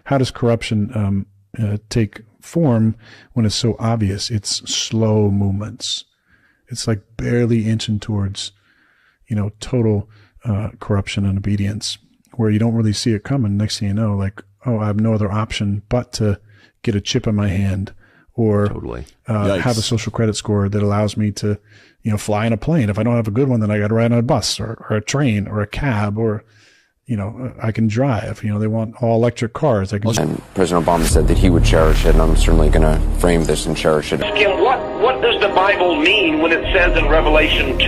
how does corruption take form when it's so obvious? It's slow movements. It's like barely inching towards, total corruption and obedience, where you don't really see it coming. Next thing you know, like, oh, I have no other option but to get a chip in my hand, or have a social credit score that allows me to, fly in a plane. If I don't have a good one, then I got to ride on a bus or a train or a cab, or, I can drive. They want all electric cars. And President Obama said that he would cherish it, and I'm certainly going to frame this and cherish it. Kim, what does the Bible mean when it says in Revelation 2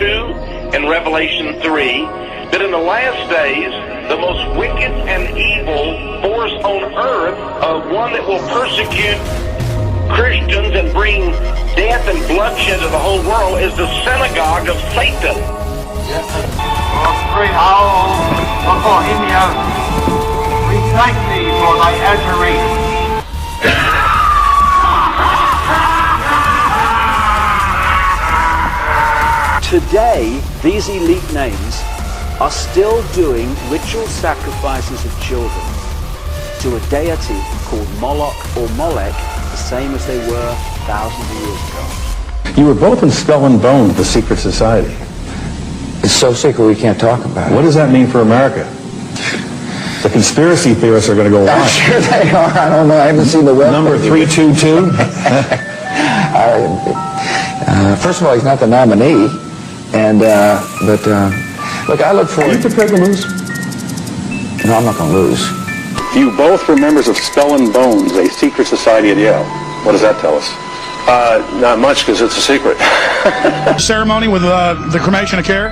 and Revelation 3 that in the last days the most wicked and evil force on earth, one that will persecute Christians and bring death and bloodshed to the whole world, is the synagogue of Satan? We thank thee for thy adjuration. Today, these elite names are still doing ritual sacrifices of children to a deity called Moloch or Molech, the same as they were thousands of years ago. You were both in Skull and Bones, the secret society. It's so secret we can't talk about it. What does that mean for America? The conspiracy theorists are going to go I'm wild. sure they are. I don't know. I haven't seen the web. Number 322? First of all, he's not the nominee. And, look, I look forward... Are you prepared to lose? No, I'm not going to lose. You both were members of Skull and Bones, a secret society at Yale. What does that tell us? Not much, because it's a secret. Ceremony with the cremation of care?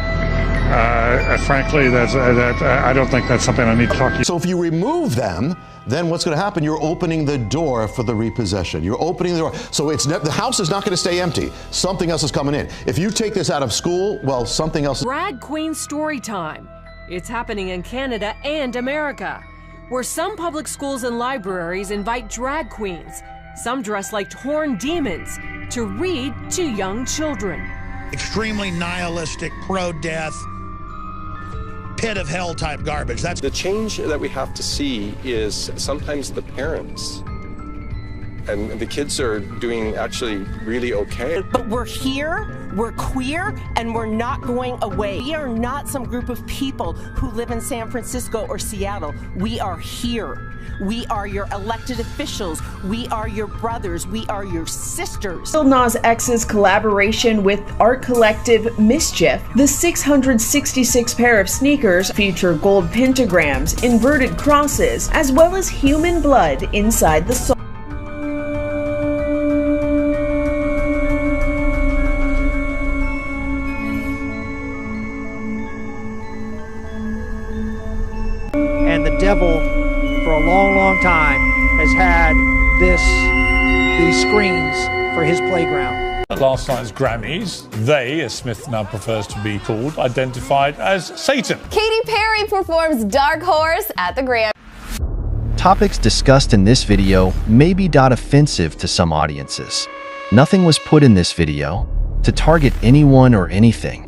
Frankly, I don't think that's something I need to talk to you. So if you remove them, then what's going to happen? You're opening the door for the repossession. You're opening the door. So the house is not going to stay empty. Something else is coming in. If you take this out of school, well, something else. Drag Queen Story Time. It's happening in Canada and America, where some public schools and libraries invite drag queens, some dressed like horned demons, to read to young children. Extremely nihilistic, pro-death, pit of hell type garbage. That's the change that we have to see is sometimes the parents. And the kids are doing actually really okay. But we're here, we're queer, and we're not going away. We are not some group of people who live in San Francisco or Seattle. We are here. We are your elected officials. We are your brothers. We are your sisters. Lil Nas X's collaboration with art collective Mischief, the 666 pair of sneakers feature gold pentagrams, inverted crosses, as well as human blood inside the sole. And the devil, for a long, long time, has had these screens for his playground. At last night's Grammys, they, as Smith now prefers to be called, identified as Satan. Katy Perry performs Dark Horse at the Grammys. Topics discussed in this video may be offensive to some audiences. Nothing was put in this video to target anyone or anything.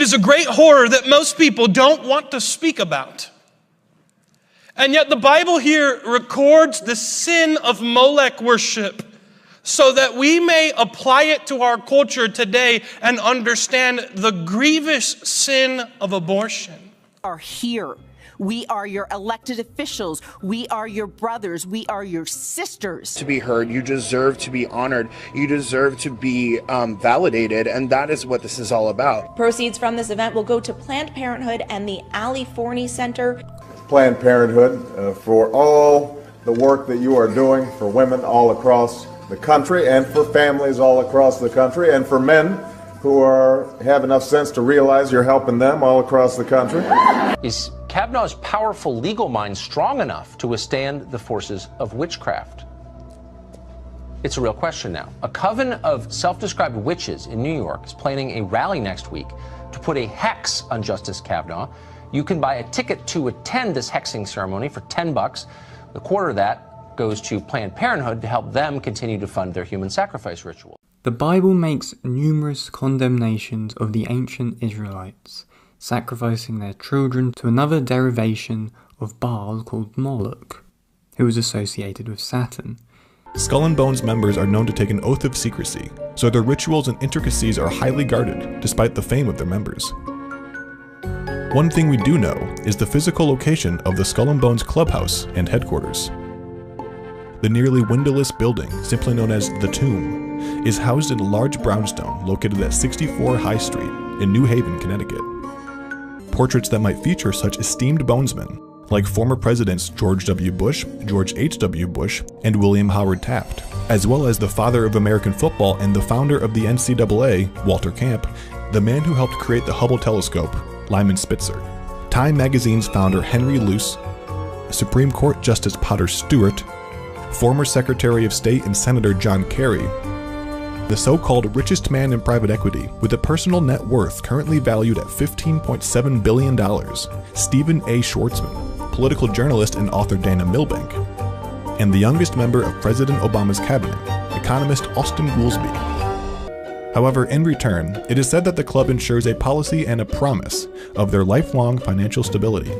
It is a great horror that most people don't want to speak about. And yet the Bible here records the sin of Molech worship so that we may apply it to our culture today and understand the grievous sin of abortion. Are here. We are your elected officials. We are your brothers. We are your sisters. To be heard, you deserve to be honored. You deserve to be validated, and that is what this is all about. Proceeds from this event will go to Planned Parenthood and the Ali Forney Center. Planned Parenthood for all the work that you are doing for women all across the country and for families all across the country and for men who have enough sense to realize you're helping them all across the country. Is Kavanaugh's powerful legal mind strong enough to withstand the forces of witchcraft? It's a real question now. A coven of self-described witches in New York is planning a rally next week to put a hex on Justice Kavanaugh. You can buy a ticket to attend this hexing ceremony for $10. A quarter of that goes to Planned Parenthood to help them continue to fund their human sacrifice ritual. The Bible makes numerous condemnations of the ancient Israelites, sacrificing their children to another derivation of Baal called Moloch, who was associated with Saturn. Skull and Bones members are known to take an oath of secrecy, so their rituals and intricacies are highly guarded, despite the fame of their members. One thing we do know is the physical location of the Skull and Bones clubhouse and headquarters. The nearly windowless building, simply known as The Tomb, is housed in a large brownstone located at 64 High Street in New Haven, Connecticut. Portraits that might feature such esteemed bonesmen, like former presidents George W. Bush, George H.W. Bush, and William Howard Taft, as well as the father of American football and the founder of the NCAA, Walter Camp, the man who helped create the Hubble telescope, Lyman Spitzer, Time magazine's founder Henry Luce, Supreme Court Justice Potter Stewart, former Secretary of State and Senator John Kerry, the so-called richest man in private equity with a personal net worth currently valued at $15.7 billion, Stephen A. Schwartzman, political journalist and author Dana Milbank, and the youngest member of President Obama's cabinet, economist Austin Goolsbee. However, in return, it is said that the club ensures a policy and a promise of their lifelong financial stability.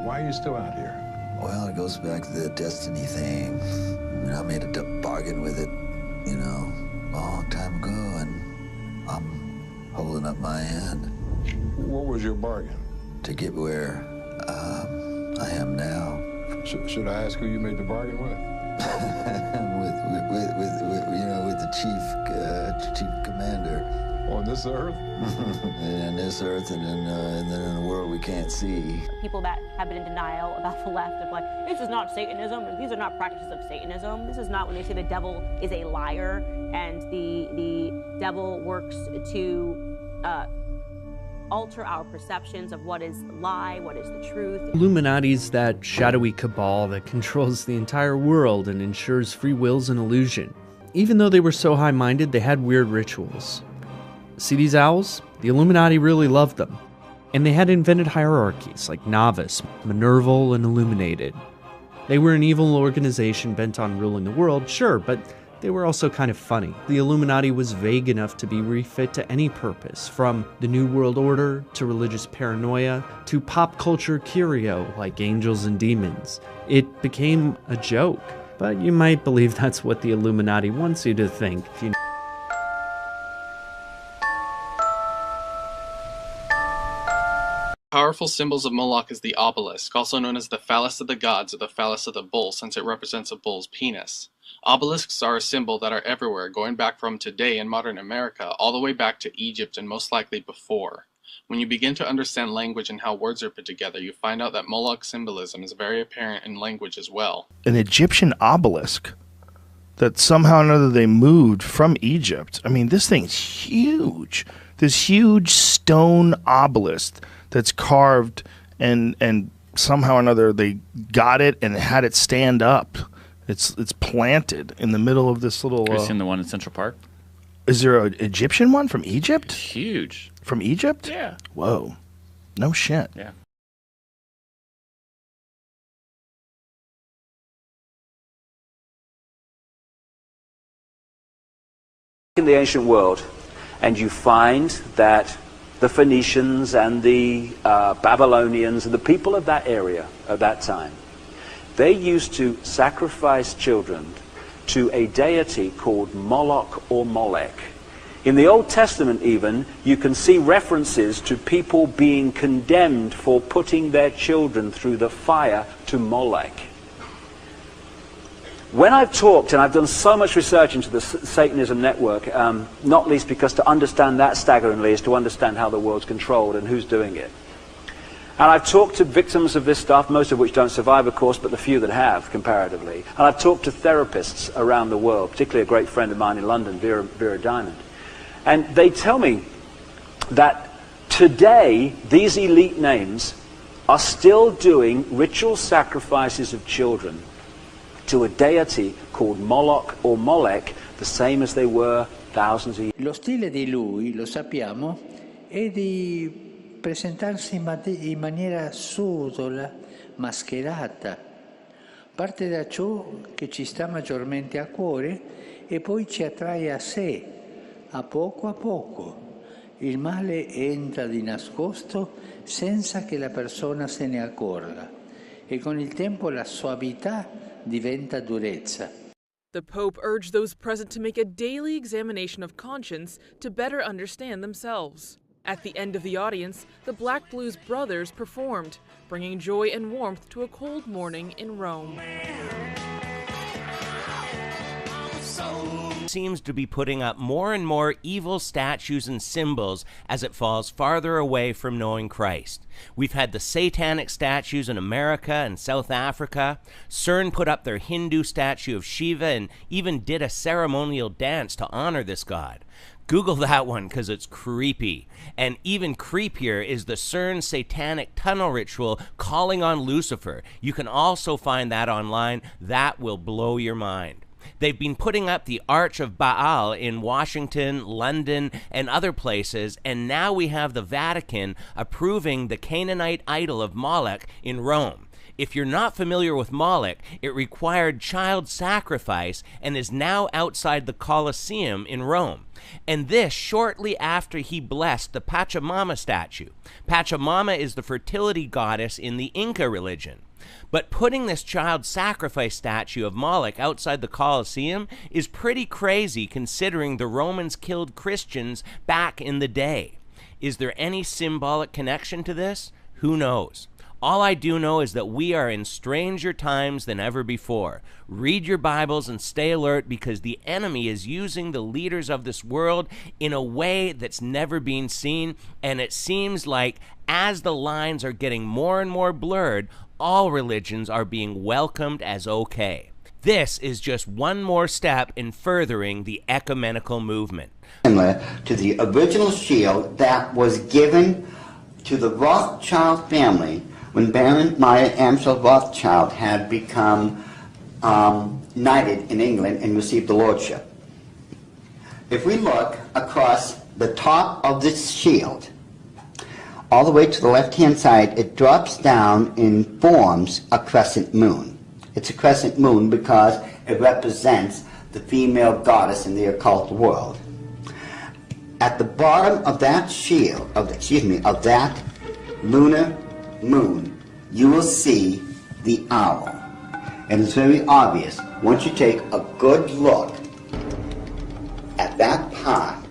Why are you still out here? Well, it goes back to the destiny thing. I made a bargain with it, a long time ago, and I'm holding up my end. What was your bargain? To get where I am now. Should I ask who you made the bargain with? with the chief commander. On this earth? And this earth, and then in a world we can't see. People that have been in denial about the left of this is not Satanism, or these are not practices of Satanism. This is not when they say the devil is a liar and the devil works to alter our perceptions of what is lie, what is the truth. Illuminati's that shadowy cabal that controls the entire world and ensures free will's an illusion. Even though they were so high-minded, they had weird rituals. See these owls? The Illuminati really loved them. And they had invented hierarchies like Novice, Minerval, and Illuminated. They were an evil organization bent on ruling the world, sure, but they were also kind of funny. The Illuminati was vague enough to be refit to any purpose, from the New World Order to religious paranoia to pop culture curio like angels and demons. It became a joke, but you might believe that's what the Illuminati wants you to think if you Powerful symbols of Moloch is the obelisk, also known as the phallus of the gods or the phallus of the bull, since it represents a bull's penis. Obelisks are a symbol that are everywhere, going back from today in modern America all the way back to Egypt and most likely before. When you begin to understand language and how words are put together, you find out that Moloch symbolism is very apparent in language as well. An Egyptian obelisk that somehow or another they moved from Egypt. I mean, this thing's huge. This huge stone obelisk that's carved, and somehow or another they got it and had it stand up. It's planted in the middle of this little... Have you seen the one in Central Park? Is there an Egyptian one from Egypt? It's huge. From Egypt? Yeah. Whoa. No shit. Yeah. In the ancient world, and you find that the Phoenicians and the Babylonians and the people of that area at that time, they used to sacrifice children to a deity called Moloch or Molech. In the Old Testament even, you can see references to people being condemned for putting their children through the fire to Molech. When I've talked, and I've done so much research into the Satanism network, not least because to understand that staggeringly is to understand how the world's controlled and who's doing it. And I've talked to victims of this stuff, most of which don't survive, of course, but the few that have, comparatively. And I've talked to therapists around the world, particularly a great friend of mine in London, Vera Diamond. And they tell me that today, these elite names are still doing ritual sacrifices of children to a deity called Moloch or Molech, the same as they were thousands of years. Lo stile di lui, lo sappiamo, è di presentarsi in maniera subdola, mascherata. Parte da ciò che ci sta maggiormente a cuore e poi ci attrae a sé, a poco. Il male entra di nascosto senza che la persona se ne accorga e con il tempo la suavità diventa durezza. The Pope urged those present to make a daily examination of conscience to better understand themselves. At the end of the audience, the Black Blues Brothers performed, bringing joy and warmth to a cold morning in Rome. Seems to be putting up more and more evil statues and symbols as it falls farther away from knowing Christ. We've had the satanic statues in America and South Africa. CERN put up their Hindu statue of Shiva and even did a ceremonial dance to honor this god. Google that one because it's creepy. And even creepier is the CERN satanic tunnel ritual calling on Lucifer. You can also find that online. That will blow your mind. They've been putting up the Arch of Baal in Washington, London, and other places, and now we have the Vatican approving the Canaanite idol of Moloch in Rome. If you're not familiar with Moloch, it required child sacrifice and is now outside the Colosseum in Rome. And this shortly after he blessed the Pachamama statue. Pachamama is the fertility goddess in the Inca religion. But putting this child sacrifice statue of Moloch outside the Colosseum is pretty crazy considering the Romans killed Christians back in the day. Is there any symbolic connection to this? Who knows? All I do know is that we are in stranger times than ever before. Read your Bibles and stay alert because the enemy is using the leaders of this world in a way that's never been seen, and it seems like as the lines are getting more and more blurred, all religions are being welcomed as okay. This is just one more step in furthering the ecumenical movement. Similar to the original shield that was given to the Rothschild family when Baron Meyer Amschel Rothschild had become knighted in England and received the lordship. If we look across the top of this shield, all the way to the left-hand side, it drops down and forms a crescent moon. It's a crescent moon because it represents the female goddess in the occult world. At the bottom of that shield, of that lunar moon, you will see the owl. And it's very obvious, once you take a good look at that part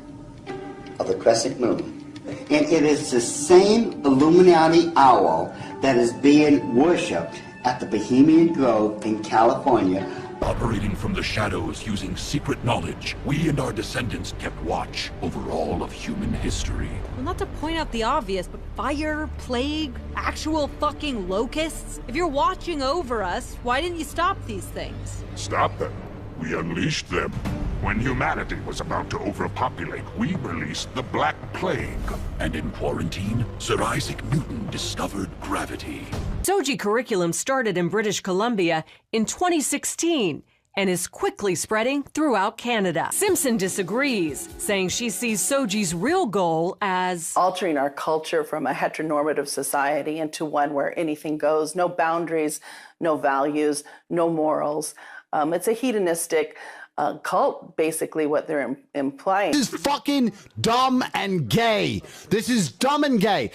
of the crescent moon, and it is the same Illuminati owl that is being worshipped at the Bohemian Grove in California. Operating from the shadows using secret knowledge, we and our descendants kept watch over all of human history. Well, not to point out the obvious, but fire, plague, actual fucking locusts? If you're watching over us, why didn't you stop these things? Stop them. We unleashed them. When humanity was about to overpopulate, we released the Black Plague. And in quarantine, Sir Isaac Newton discovered gravity. Soji curriculum started in British Columbia in 2016 and is quickly spreading throughout Canada. Simpson disagrees, saying she sees Soji's real goal as altering our culture from a heteronormative society into one where anything goes, no boundaries, no values, no morals. It's a hedonistic cult, basically, what they're implying. This is fucking dumb and gay. This is dumb and gay.